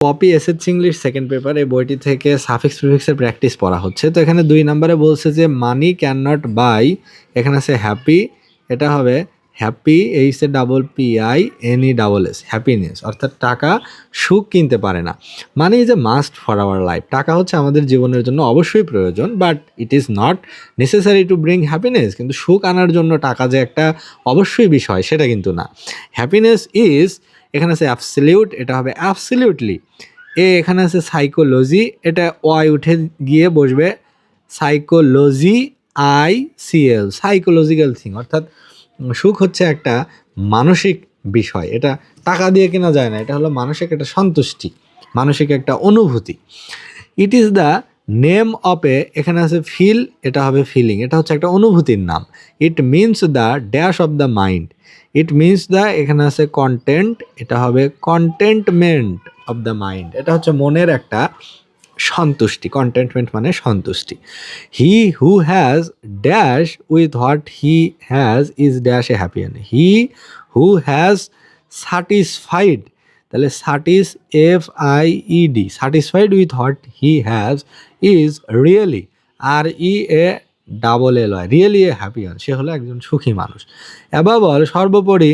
Poppy SSC English second paper এই বইটি থেকে সাফিক্স প্রিফিক্সের প্র্যাকটিস পড়া হচ্ছে। তো এখানে 2 নম্বরে বলছে যে মানি ক্যান নট বাই, এখানে আছে হ্যাপি, এটা হবে happy H A double P I N E double S, happiness, অর্থাৎ টাকা সুখ কিনতে পারে না। Money is a must for our life, টাকা হচ্ছে আমাদের জীবনের জন্য অবশ্যই প্রয়োজন, but it is not necessary to bring happiness, কিন্তু সুখ আনার জন্য টাকা যে একটা অবশ্যই বিষয় সেটা কিন্তু না। হ্যাপিনেস ইজ, এখানে আছে অ্যাবসলিউট, এটা হবে অ্যাবসলিউটলি। এখানে আছে সাইকোলজি, এটা ওয়াই উঠে গিয়ে বসবে psychology, I C L, psychological thing, অর্থাৎ সুখ হচ্ছে একটা মানসিক বিষয়, এটা টাকা দিয়ে কেনা যায় না, এটা হলো মানসিক একটা সন্তুষ্টি, মানসিক একটা অনুভূতি। It is the name of a, এখানে আছে ফিল, এটা হবে ফিলিং, এটা হচ্ছে একটা অনুভূতির নাম। It means the dash of the mind, it means the, এখানে আছে কন্টেন্ট, এটা হবে কন্টেন্টমেন্ট অফ দ্য মাইন্ড, এটা হচ্ছে মনের একটা সন্তুষ্টি, কন্টেন্টমেন্ট মানে সন্তুষ্টি। He who has dash with what he has is dash a happy, he who has satisfied, তাহলে satis F I E D, satisfied with what he has is really R E A double L Y, really a happy one, সে হলো একজন সুখী মানুষ। Above all, সর্বোপরি,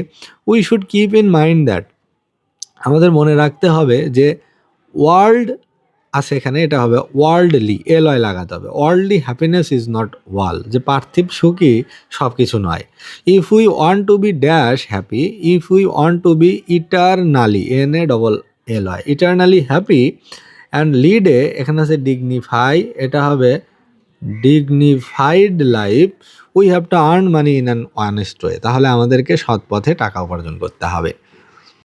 we should keep in mind that, আমাদের মনে রাখতে হবে যে ওয়ার্ল্ড আছে এখানে, এটা হবে ওয়ার্ল্ডলি, এলয় লাগাতে হবে, worldly happiness is not all, যে পার্থিব সুখী সব কিছু নয়। If we want to be dash happy, if we want to be eternally, N A double L হয়, eternally happy and lead a, এখানে আছে ডিগনিফাই, এটা হবে dignified life, we have to earn money in an honest way, তাহলে আমাদেরকে সৎ পথে টাকা উপার্জন করতে হবে।